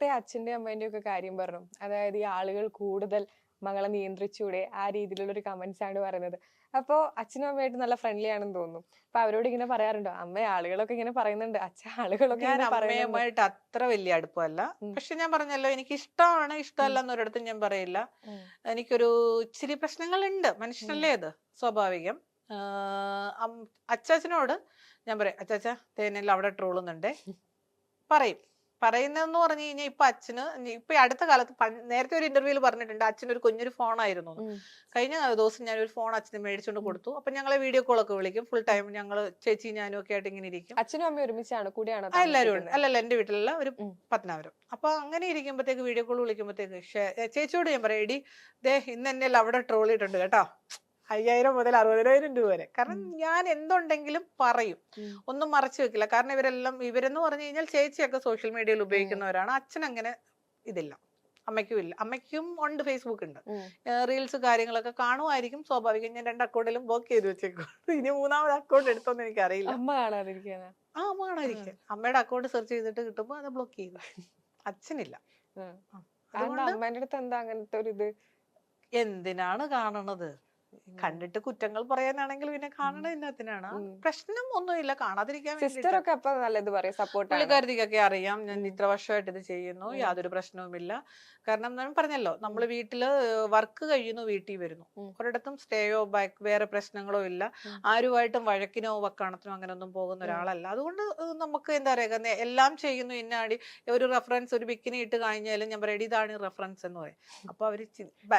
നേരത്തെ അച്ഛന്റെ അമ്മേന്റെ ഒക്കെ കാര്യം പറഞ്ഞു. അതായത് ഈ ആളുകൾ കൂടുതൽ മകളെ നിയന്ത്രിച്ചൂടെ ആ രീതിയിലുള്ള ഒരു കമന്റ്സ് ആണ് പറയുന്നത്. അപ്പോ അച്ഛനും അമ്മയായിട്ട് നല്ല ഫ്രണ്ട്ലി ആണെന്ന് തോന്നുന്നു. അപ്പൊ അവരോട് ഇങ്ങനെ പറയാറുണ്ടോ? അമ്മ ആളുകളൊക്കെ ഇങ്ങനെ പറയുന്നുണ്ട്, അച്ഛൻ ആളുകളൊക്കെ ഞാൻ ഇങ്ങനെ പറയുന്നുണ്ട്. അമ്മയുമായിട്ട് അത്ര വലിയ അടുപ്പമല്ല. ഉം, പക്ഷെ ഞാൻ പറഞ്ഞല്ലോ, എനിക്ക് ഇഷ്ടമാണ് ഉം, ഇഷ്ടമല്ല എന്നൊരിടത്തും ഞാൻ പറയില്ല. ഉം, എനിക്കൊരു ഇച്ചിരി പ്രശ്നങ്ങളുണ്ട്, ഉം, മനുഷ്യനല്ലേ അത്, സ്വാഭാവികം. അച്ചാച്ചനോട് ഞാൻ പറയും, അച്ചാച്ച തേനല്ല അവിടെ ട്രോളുന്നുണ്ടേ, പറയും. പറയുന്നതെന്ന് പറഞ്ഞു കഴിഞ്ഞാൽ ഇപ്പൊ അച്ഛന് ഇപ്പൊ ഈ അടുത്ത കാലത്ത് നേരത്തെ ഒരു ഇന്റർവ്യൂവിൽ പറഞ്ഞിട്ടുണ്ട് അച്ഛനൊരു കുഞ്ഞൊരു ഫോണായിരുന്നു എന്ന്. ഉം. കഴിഞ്ഞ ദിവസം ഞാനൊരു ഫോൺ അച്ഛന് മേടിച്ചുകൊണ്ട് കൊടുത്തു. അപ്പൊ ഞങ്ങളെ വീഡിയോ കോളൊക്കെ വിളിക്കും ഫുൾ ഉം. ടൈം. ഞങ്ങള് ചേച്ചി ഞാനും ഒക്കെ ആയിട്ട് ഇങ്ങനെ ഇരിക്കും. അച്ഛനും അമ്മയും ഒരുമിച്ചാണോ, കൂടെയാണോ എല്ലാരും ഉണ്ട്. താമസിക്കുന്നത്? അല്ലല്ല, എന്റെ വീട്ടിലല്ല, ഒരു ഉം, പത്തനാപുരം. അപ്പൊ അങ്ങനെ ഇരിക്കുമ്പോഴത്തേക്ക് വീഡിയോ കോൾ വിളിക്കുമ്പോഴത്തേക്ക് ചേച്ചിയോട് ഞാൻ പറയും, എടി ദേ ഇന്ന് എന്നെ അവിടെ ട്രോൾ ചെയ്തിട്ടുണ്ട് കേട്ടോ, 5000 മുതൽ 60,000 രൂപ വരെ. കാരണം ഉം, ഞാൻ എന്തുണ്ടെങ്കിലും പറയും, ഉം, ഒന്നും മറച്ചു വെക്കില്ല. കാരണം ഇവരെന്ന് പറഞ്ഞു കഴിഞ്ഞാൽ ചേച്ചിയൊക്കെ സോഷ്യൽ മീഡിയയിൽ ഉം, ഉപയോഗിക്കുന്നവരാണ്. അച്ഛൻ അങ്ങനെ ഇതില്ല, അമ്മയ്ക്കും ഇല്ല. അമ്മയ്ക്കും ഉണ്ട്, ഫേസ്ബുക്ക് ഉണ്ട്, ഉം. റീൽസ് കാര്യങ്ങളൊക്കെ കാണുമായിരിക്കും, സ്വാഭാവികം. ഞാൻ 2 അക്കൗണ്ടിലും ബ്ലോക്ക് ചെയ്ത് വെച്ചേക്കും. ഇനി 3ാമത് അക്കൗണ്ട് എടുത്തോന്ന് എനിക്കറിയില്ല. അമ്മ കാണാതിരിക്കാനാ? അമ്മ ഉം, കാണാതിരിക്കാൻ അമ്മയുടെ അക്കൗണ്ട് സെർച്ച് ചെയ്തിട്ട് കിട്ടുമ്പോ അത് ബ്ലോക്ക് ചെയ്തു. അച്ഛനില്ല. ഉം. ആ, അതെന്താ അതുകൊണ്ട് അമ്മേന്റെ അടുത്ത് എന്താ അങ്ങനത്തെ ഒരു ഇത്? എന്തിനാണ് കാണണത്? ഉം, കണ്ടിട്ട് കുറ്റങ്ങൾ പറയാനാണെങ്കിൽ പിന്നെ ഉം, കാണണത് എന്നതിനാണ്. ഉം. പ്രശ്നം ഒന്നുമില്ല, കാണാതിരിക്കാൻ സിസ്റ്റർ വേണ്ടിട്ട്. ഒക്കെ അപ്പൊ നല്ലത് പറയും, സപ്പോർട്ടാണോ? പുള്ളിക്കാരത്തിക്കൊക്കെ അറിയാം ഞാൻ ഉം, ഇത്ര വർഷമായിട്ട് ഇത് ചെയ്യുന്നു, ഉം, യാതൊരു പ്രശ്നവുമില്ല. കാരണം ഞാൻ പറഞ്ഞല്ലോ, ഉം, നമ്മൾ വീട്ടില് വർക്ക് കഴിയുന്നു, വീട്ടിൽ വരുന്നു, ഉം, ഒരിടത്തും സ്റ്റേയോ വേറെ പ്രശ്നങ്ങളോ ഇല്ല. ഉം, ആരുമായിട്ടും വഴക്കിനോ വക്കാണത്തിനോ അങ്ങനെ ഒന്നും പോകുന്ന ഉം. ഒരാളല്ല. അതുകൊണ്ട് നമുക്ക് എന്താ പറയുക, എല്ലാം ചെയ്യുന്നു. ഇന്നാടി ഒരു റെഫറൻസ്, ഒരു ബിക്കിനി ഇട്ട് കഴിഞ്ഞാലും ഞാൻ പറയും, "എടി, ഇതാണ് റെഫറൻസ്" എന്ന് പറയും. അപ്പൊ അവര്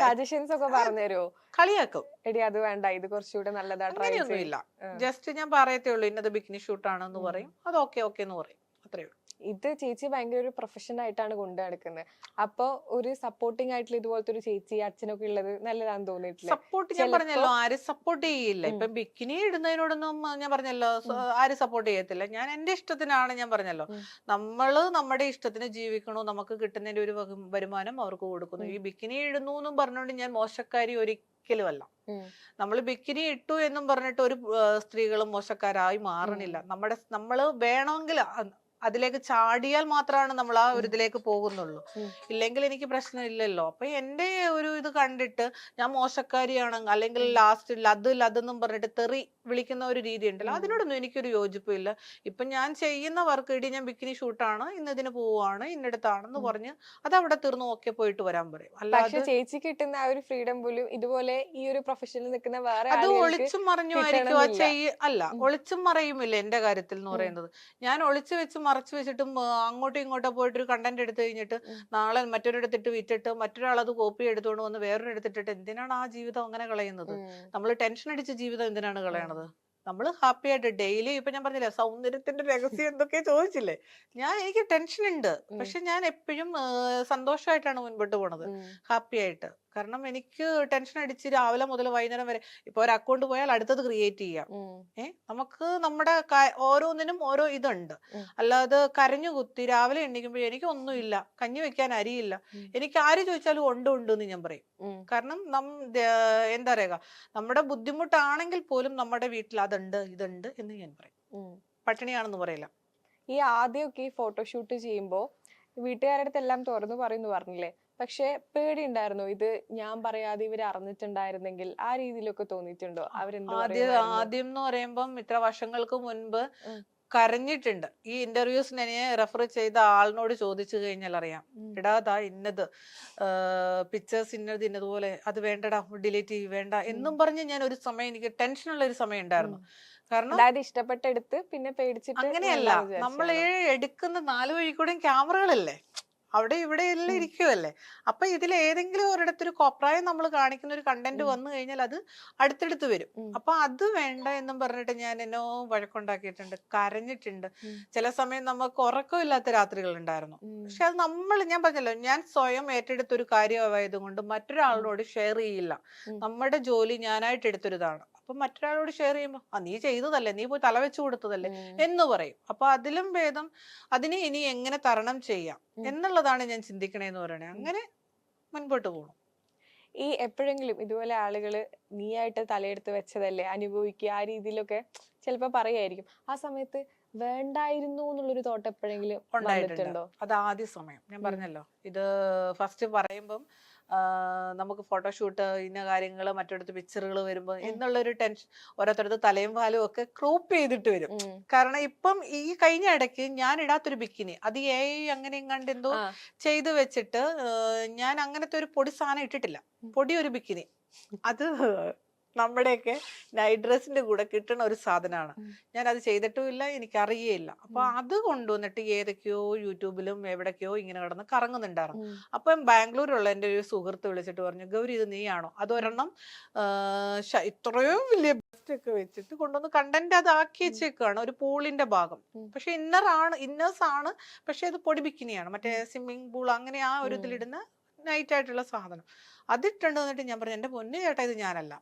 സജഷൻസ് ഒക്കെ ആ, പറഞ്ഞു തരുമോ? കളിയാക്കും. എടി അത് വേണ്ട, ഇത് കുറച്ചുകൂടെ നല്ലതാ, ട്രൈ ചെയ്. അങ്ങനെയൊന്നുമില്ല. ആ. ജസ്റ്റ് ഞാൻ പറയത്തേ ഉള്ളൂ, ഇന്നത് ബിക്കിനി ഷൂട്ടാണെന്ന് ഉം. പറയും. അത് ഓക്കെ ഓക്കെ എന്ന് പറയും, അത്രേ ഉള്ളൂ. ഇത് ചേച്ചി ഭയങ്കര ഒരു പ്രൊഫഷൻ ആയിട്ടാണ് കൊണ്ടു നടക്കുന്നത്. അപ്പൊ ഒരു സപ്പോർട്ടിങ് ആയിട്ടുള്ള ഇതുപോലത്തെ ഒരു ചേച്ചി അച്ഛനൊക്കെ ഉള്ളത് നല്ലതാന്ന് തോന്നിയിട്ടില്ലേ? സപ്പോർട്ട് ഞാൻ ചിലപ്പോ പറഞ്ഞല്ലോ, ആരും സപ്പോർട്ട് ചെയ്യില്ല. ഉം, ഇപ്പൊ ബിക്കിനി ഇടുന്നതിനോടൊന്നും ഞാൻ പറഞ്ഞല്ലോ, ഉം, ആരും സപ്പോർട്ട് ചെയ്യത്തില്ല. ഞാൻ എന്റെ ഇഷ്ടത്തിനാണ്, ഞാൻ പറഞ്ഞല്ലോ, ഉം, നമ്മള് നമ്മുടെ ഇഷ്ടത്തിന് ജീവിക്കണു, നമുക്ക് കിട്ടുന്നതിന്റെ ഒരു വരുമാനം അവർക്ക് കൊടുക്കുന്നു. ഉം, ഈ ബിക്കിനി ഇടുന്നു എന്നും പറഞ്ഞുകൊണ്ട് ഞാൻ മോശക്കാരി ഒരിക്കലും അല്ല. ഉം, നമ്മൾ ബിക്കിനി ഇട്ടു എന്നും പറഞ്ഞിട്ട് ഒരു സ്ത്രീകളും മോശക്കാരായി മാറണില്ല. ഉം, നമ്മള് വേണമെങ്കിൽ അതിലേക്ക് ചാടിയാൽ മാത്രമാണ് നമ്മൾ ആ ഒരു ഉം, ഇതിലേക്ക് പോകുന്നുള്ളൂ. ഉം, ഇല്ലെങ്കിൽ എനിക്ക് പ്രശ്നമില്ലല്ലോ. അപ്പൊ എന്റെ ഒരു ഇത് കണ്ടിട്ട് ഞാൻ മോശക്കാരിയാണ്, അല്ലെങ്കിൽ ഉം, ലാസ്റ്റ് ലതെന്നും പറഞ്ഞിട്ട് തെറി വിളിക്കുന്ന ഒരു രീതി ഉണ്ടല്ലോ, ഉം, അതിനോടൊന്നും എനിക്കൊരു യോജിപ്പില്ല. ഇപ്പൊ ഞാൻ ചെയ്യുന്ന വർക്ക്, ഇടി ഞാൻ ബിക്കിനി ഷൂട്ടാണ്, ഇന്നതിന് പോവാണ്, ഇന്നടത്താണെന്ന് ഉം. പറഞ്ഞ് അത് അവിടെ തീർന്നു, ഓക്കെ പോയിട്ട് വരാൻ പറയും. പക്ഷെ അല്ലാതെ ചേച്ചിക്ക് കിട്ടുന്ന ആ ഒരു ഫ്രീഡം പോലും ഇതുപോലെ ഈ ഒരു പ്രൊഫഷനിൽ നിൽക്കുന്ന വേറെ അത് ആളുകൾക്ക് ഒളിച്ചും മറിഞ്ഞും ആയിരിക്കും ആ കിട്ടണമെന്നില്ല. അല്ല, ഉം, ഒളിച്ചും മറയുമില്ല എന്റെ കാര്യത്തിൽ എന്ന് ഉം, പറയുന്നത്. ഞാൻ ഒളിച്ചു വെച്ച് മറച്ചു വെച്ചിട്ടും അങ്ങോട്ടും ഇങ്ങോട്ടോ പോയിട്ട് ഒരു കണ്ടന്റ് എടുത്തു കഴിഞ്ഞിട്ട് ഉം, നാളെ മറ്റൊരിടത്തിട്ട് വിറ്റിട്ട് മറ്റൊരാൾ അത് കോപ്പി എടുത്തുകൊണ്ട് വന്ന് വേറൊരിടത്തിട്ടിട്ട് എന്തിനാണ് ആ ജീവിതം അങ്ങനെ കളയുന്നത്? ഉം, നമ്മൾ ടെൻഷൻ അടിച്ച ജീവിതം എന്തിനാണ് ഉം, കളയണത്? നമ്മൾ ഹാപ്പി ആയിട്ട് ഡെയിലി, ഇപ്പൊ ഞാൻ പറഞ്ഞില്ലേ, സൗന്ദര്യത്തിന്റെ രഹസ്യം എന്തൊക്കെയാ ചോദിച്ചില്ലേ, എനിക്ക് ടെൻഷൻ ഉണ്ട്. ഉം, പക്ഷെ ഞാൻ എപ്പോഴും സന്തോഷമായിട്ടാണ് മുൻപോട്ട് പോണത്, ഉം, ഹാപ്പി ആയിട്ട്. കാരണം എനിക്ക് ടെൻഷൻ അടിച്ച് രാവിലെ മുതൽ വൈകുന്നേരം വരെ, ഇപ്പൊ ഒരു അക്കൗണ്ട് പോയാൽ അടുത്തത് ക്രിയേറ്റ് ചെയ്യാം. ഉം, നമുക്ക് നമ്മുടെ ഓരോന്നിനും ഓരോ ഇതുണ്ട്. ഉം, അല്ലാതെ കരഞ്ഞു കുത്തി രാവിലെ എണ്ണിക്കുമ്പോഴേ എനിക്ക് ഒന്നുമില്ല, കഞ്ഞി വെക്കാൻ അരിയില്ല, ഉം, എനിക്ക് ആര് ചോദിച്ചാലും ഉണ്ട് ഉണ്ട് എന്ന് ഞാൻ പറയും. ഉം, കാരണം എന്താ പറയുക, നമ്മുടെ ബുദ്ധിമുട്ടാണെങ്കിൽ പോലും നമ്മുടെ വീട്ടിൽ അതുണ്ട് ഇതുണ്ട് എന്ന് ഞാൻ പറയും. ഉം. പട്ടിണിയാണെന്ന് പറയില്ല. ഈ ആദ്യമൊക്കെ ഈ ഫോട്ടോഷൂട്ട് ചെയ്യുമ്പോ വീട്ടുകാരുടെ അടുത്ത് എല്ലാം തുറന്നു പറയുന്നു പറഞ്ഞില്ലേ? പക്ഷെ പേടിയുണ്ടായിരുന്നു, ഇത് ഞാൻ പറയാതെ ഇവര് അറിഞ്ഞിട്ടുണ്ടായിരുന്നെങ്കിൽ ആ രീതിയിലൊക്കെ തോന്നിയിട്ടുണ്ടോ? അവരെന്ത് പറയുമായിരുന്നു? ആദ്യം എന്ന് പറയുമ്പം ഇത്ര വർഷങ്ങൾക്ക് മുൻപ് ഉം, കരഞ്ഞിട്ടുണ്ട്. ഈ ഇന്റർവ്യൂസിന് എന്നെ റെഫർ ചെയ്ത ആളിനോട് ചോദിച്ചു കഴിഞ്ഞാൽ അറിയാം. ഉം, എടാ ദാ ഇന്നത് പിക്ചേഴ്സ് ഇന്നതുപോലെ, അത് വേണ്ടടാ, ഡിലീറ്റ് വേണ്ട ഉം, എന്നും പറഞ്ഞ് ഞാൻ ഒരു സമയം, എനിക്ക് ടെൻഷനുള്ള ഒരു സമയം ഉം. ഉണ്ടായിരുന്നു. കാരണം അതായത് ഇഷ്ടപ്പെട്ടെടുത്ത് പിന്നെ പേടിച്ചിട്ട് അങ്ങനെയല്ല, വേണ്ടാന്ന് നമ്മൾ വിചാരിച്ചാണോ? എടുക്കുന്ന 4 വഴി കൂടെയും ക്യാമറകളല്ലേ, അവിടെ ഇവിടെ എല്ലാം ഉം, ഇരിക്കുവല്ലേ. അപ്പൊ ഇതിൽ ഏതെങ്കിലും ഒരിടത്തൊരു കോപ്രായം നമ്മൾ കാണിക്കുന്ന ഒരു കണ്ടന്റ് ഉം, വന്നു കഴിഞ്ഞാൽ അത് അടുത്തടുത്ത് വരും. ഉം, അപ്പൊ അത് വേണ്ട എന്നും പറഞ്ഞിട്ട് ഞാൻ എന്നോ വഴക്കുണ്ടാക്കിയിട്ടുണ്ട്, കരഞ്ഞിട്ടുണ്ട്. ഉം, ചില സമയം നമുക്ക് ഉറക്കമില്ലാത്ത രാത്രികൾ ഉണ്ടായിരുന്നു. ഉം, പക്ഷെ അത് ഞാൻ പറഞ്ഞല്ലോ, ഞാൻ സ്വയം ഏറ്റെടുത്തൊരു കാര്യമായതുകൊണ്ട് ഉം, മറ്റൊരാളോട് ഷെയർ ചെയ്യില്ല. ഉം, നമ്മുടെ ജോലി ഞാനായിട്ട് എടുത്തൊരിതാണ്. അപ്പൊ മറ്റൊരാളോട് ഷെയർ ചെയ്യുമ്പോൾ, നീ ചെയ്തതല്ലേ, നീ പോയി തലവെച്ച് കൊടുത്തതല്ലേ ഉം, എന്ന് പറയും. അപ്പൊ അതിലും ഭേദം അതിനെ ഇനി എങ്ങനെ തരണം ചെയ്യാം ഉം, എന്നുള്ളതാണ് ഞാൻ ചിന്തിക്കണേന്ന് പറയണേ. ഉം. അങ്ങനെ മുൻപോട്ട് പോകണം. ഈ എപ്പോഴെങ്കിലും ഇതുപോലെ ആളുകള് നീയായിട്ട് തലയെടുത്ത് വെച്ചതല്ലേ അനുഭവിക്കുക ആ രീതിയിലൊക്കെ ചിലപ്പോ പറയായിരിക്കും. ആ സമയത്ത് വേണ്ടായിരുന്നു എന്നുള്ളൊരു തോട്ട് എപ്പോഴെങ്കിലും ഉണ്ടായിട്ടുണ്ട്. വന്നിട്ടുണ്ടോ? അത് ആദ്യ സമയം ഞാൻ പറഞ്ഞല്ലോ, ഇത് ഫസ്റ്റ് പറയുമ്പം നമുക്ക് ഫോട്ടോഷൂട്ട് ഇന്ന കാര്യങ്ങൾ മറ്റിടത്ത് പിക്ചറുകൾ വരുമ്പോൾ എന്നുള്ളൊരു ടെൻഷൻ, ഓരോരുത്തരത്ത് തലയും പാലും ഒക്കെ ക്രോപ്പ് ചെയ്തിട്ട് വരും. കാരണം ഇപ്പം ഈ കഴിഞ്ഞ ഇടയ്ക്ക് ഞാൻ ഇടാത്തൊരു ബിക്കിനി അത് അങ്ങനെ എങ്ങാണ്ട് എന്തോ ചെയ്തു വെച്ചിട്ട് ഞാൻ അങ്ങനത്തെ ഒരു പൊടി സാധനം ഇട്ടിട്ടില്ല. പൊടി ഒരു ബിക്കിനി അത് നമ്മുടെയൊക്കെ നൈറ്റ് ഡ്രസ്സിന്റെ കൂടെ കിട്ടുന്ന ഒരു സാധനമാണ്. ഞാൻ അത് ചെയ്തിട്ടുമില്ല, എനിക്ക് അറിയേയില്ല. അപ്പൊ അത് കൊണ്ടുവന്നിട്ട് ഏതൊക്കെയോ യൂട്യൂബിലും എവിടേക്കോ ഇങ്ങനെ കിടന്ന് കറങ്ങുന്നുണ്ടായിരുന്നു. അപ്പം ബാംഗ്ലൂരുള്ള എൻ്റെ ഒരു സുഹൃത്ത് വിളിച്ചിട്ട് പറഞ്ഞു, ഗൗരി ഇത് നീയാണോ? അതൊരെണ്ണം ഇത്രയും വലിയ ബെസ്റ്റ് ഒക്കെ വെച്ചിട്ട് കൊണ്ടുവന്ന് കണ്ടന്റ് അത് ആക്കി വെച്ചേക്കാണ്, ഒരു പൂളിന്റെ ഭാഗം. പക്ഷെ ഇന്നേഴ്സ് ആണ്, പക്ഷെ അത് പൊടി ബിക്കിനിയാണ്, മറ്റേ സ്വിമ്മിംഗ് പൂൾ അങ്ങനെ ആ ഒരു ഇതിലിടുന്ന നൈറ്റ് ആയിട്ടുള്ള സാധനം. അതിട്ടുണ്ട് വന്നിട്ട് ഞാൻ പറഞ്ഞു, എന്റെ പൊന്നു ചേട്ടാ ഇത് ഞാനല്ല,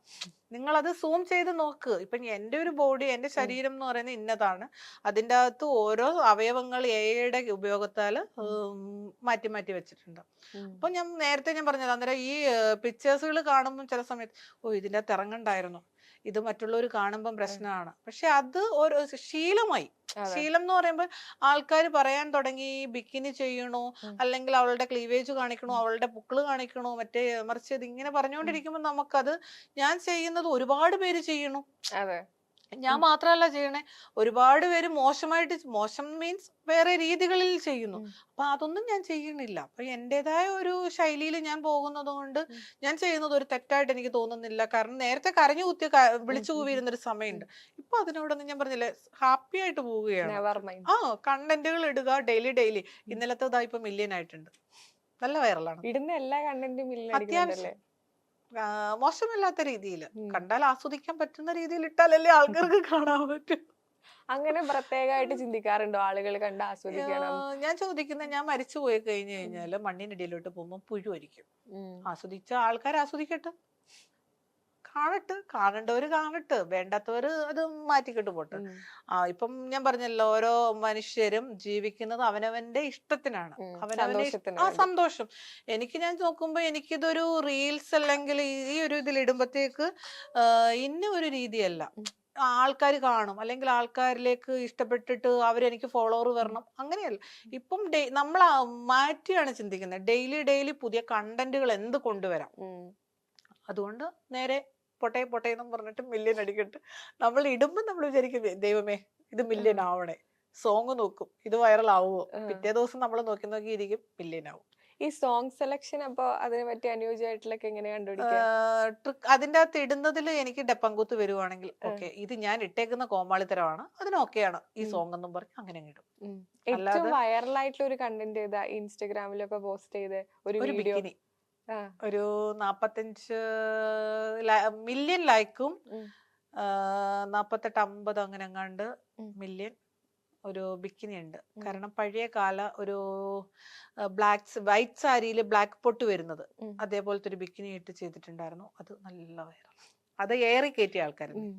നിങ്ങളത് സൂം ചെയ്ത് നോക്ക്. ഇപ്പൊ എന്റെ ഒരു ബോഡി, എന്റെ ശരീരം എന്ന് പറയുന്നത് ഇന്നതാണ്, അതിൻ്റെ അകത്ത് ഓരോ അവയവങ്ങൾ എയുടെ ഉപയോഗത്താൽ മാറ്റി മാറ്റി വെച്ചിട്ടുണ്ട്. അപ്പൊ നേരത്തെ ഞാൻ പറഞ്ഞത്, അന്നേരം ഈ പിക്ചേഴ്സുകൾ കാണുമ്പോൾ ചില സമയത്ത് ഇതിൻ്റെ അകത്ത് ഇറങ്ങണ്ടായിരുന്നു, ഇത് മറ്റുള്ളവർ കാണുമ്പം പ്രശ്നമാണ്. പക്ഷെ അത് ഒരു ശീലമായി. ശീലം എന്ന് പറയുമ്പോൾ ആൾക്കാർ പറയാൻ തുടങ്ങി ബിക്കിനി ചെയ്യണോ, അല്ലെങ്കിൽ അവളുടെ ക്ലീവേജ് കാണിക്കണോ, അവളുടെ പുക്കിള് കാണിക്കണോ, മറ്റേ മറിച്ച് ഇങ്ങനെ പറഞ്ഞുകൊണ്ടിരിക്കുമ്പോൾ നമുക്കത്, ഞാൻ ചെയ്യുന്നത് ഒരുപാട് പേര് ചെയ്യണു, ഞാൻ മാത്രമല്ല ചെയ്യണേ, ഒരുപാട് പേര് മോശമായിട്ട്, മോശം മീൻസ് വേറെ രീതികളിൽ ചെയ്യുന്നു. അപ്പൊ അതൊന്നും ഞാൻ ചെയ്യണില്ല. അപ്പൊ എന്റേതായ ഒരു ശൈലിയിൽ ഞാൻ പോകുന്നത് കൊണ്ട് ഞാൻ ചെയ്യുന്നത് ഒരു തെറ്റായിട്ട് എനിക്ക് തോന്നുന്നില്ല. കാരണം നേരത്തെ കരഞ്ഞു കുത്തി വിളിച്ചു കൂവിയിരുന്നൊരു സമയമുണ്ട്. ഇപ്പൊ അതിനോടൊന്നും ഞാൻ പറഞ്ഞില്ലേ, ഹാപ്പി ആയിട്ട് പോവുകയാണ്. കണ്ടന്റുകൾ ഇടുക ഡെയിലി. ഇന്നലത്തെ ഇപ്പൊ മില്യൺ ആയിട്ടുണ്ട്, നല്ല വൈറലാണ്. ഇടുന്ന എല്ലാ കണ്ടന്റും അത്യാവശ്യം മോശമില്ലാത്ത രീതിയിൽ, കണ്ടാൽ ആസ്വദിക്കാൻ പറ്റുന്ന രീതിയിൽ ഇട്ടാലല്ലേ ആൾക്കാർക്ക് കാണാൻ പറ്റും. അങ്ങനെ പ്രത്യേകമായിട്ട് ചിന്തിക്കാറുണ്ടോ ആളുകൾ കണ്ട് ആസ്വദിക്കണം? ഞാൻ ചോദിക്കുന്നത്, ഞാൻ മരിച്ചു പോയി കഴിഞ്ഞു കഴിഞ്ഞാല് മണ്ണിനിടയിലോട്ട് പോകുമ്പോൾ പുഴുവായിരിക്കും. ആസ്വദിച്ച ആൾക്കാർ ആസ്വദിക്കട്ടെ, കാണണ്ടവര് കാണട്ടെ, വേണ്ടാത്തവര് അത് മാറ്റിക്കിട്ട് പോട്ടെ. ഇപ്പം ഞാൻ പറഞ്ഞല്ലോ, ഓരോ മനുഷ്യരും ജീവിക്കുന്നത് അവനവന്റെ ഇഷ്ടത്തിനാണ്, അവനവന്റെ സന്തോഷം. ഞാൻ നോക്കുമ്പോ എനിക്കിതൊരു റീൽസ് അല്ലെങ്കിൽ ഈ ഒരു ഇതിൽ ഇടുമ്പത്തേക്ക് ഇന്ന ഒരു രീതിയല്ല, ആൾക്കാർ കാണും, അല്ലെങ്കിൽ ആൾക്കാരിലേക്ക് ഇഷ്ടപ്പെട്ടിട്ട് അവരെനിക്ക് ഫോളോവർ വരണം, അങ്ങനെയല്ല. ഇപ്പം നമ്മൾ മാറ്റിയാണ് ചിന്തിക്കുന്നത്, ഡെയിലി പുതിയ കണ്ടന്റുകൾ എന്ത് കൊണ്ടുവരാം. അതുകൊണ്ട് നേരെ പൊട്ടേ എന്നും പറഞ്ഞിട്ട് മില്യൺ അടിക്കട്ട്. നമ്മൾ ഇടുമ്പോൾ നമ്മൾ വിചാരിക്കും, ദൈവമേ ഇത് മില്യൺ ആവണേ. സോങ് നോക്കും, ഇത് വൈറൽ ആവുമോ, പിറ്റേ ദിവസം നമ്മൾ നോക്കി ഇരിക്കും, മില്യൺ ആവും. ഈ സോങ് സെലക്ഷൻ അപ്പൊ അതിനെ പറ്റി അനുയോജ്യമായിട്ടുള്ള എങ്ങനെ കണ്ടുപിടിക്കുക? അതിൻ്റെ അകത്ത് ഇടുന്നതിൽ എനിക്ക് ഡപ്പങ്കൂത്ത് വരുവാണെങ്കിൽ ഓക്കെ, ഇത് ഞാൻ ഇട്ടേക്കുന്ന കോമാളിത്തരമാണ്, അതിനൊക്കെയാണ് ഈ സോങ് എന്നും പറഞ്ഞ് അങ്ങനെ ഇടും. ഏറ്റവും വൈറലായിട്ടുള്ള ഒരു കണ്ടന്റ് ഏതാ? ഇൻസ്റ്റഗ്രാമിലൊക്കെ പോസ്റ്റ് ചെയ്ത് ഒരു ബിക്കിനി, ഒരു 45 മില്യൺ ലൈക്കും 48-50 അങ്ങനെ എങ്ങാണ്ട് മില്യൺ ഒരു ബിക്കിനി ഉണ്ട്. കാരണം പഴയ കാല ഒരു വൈറ്റ് സാരിയിൽ ബ്ലാക്ക് പൊട്ട് വരുന്നത്, അതേപോലത്തെ ഒരു ബിക്കിനി ഇട്ട് ചെയ്തിട്ടുണ്ടായിരുന്നു. അത് നല്ല വൈറൽ, അത് ഏറി കയറ്റിയ ആൾക്കാരുണ്ട്.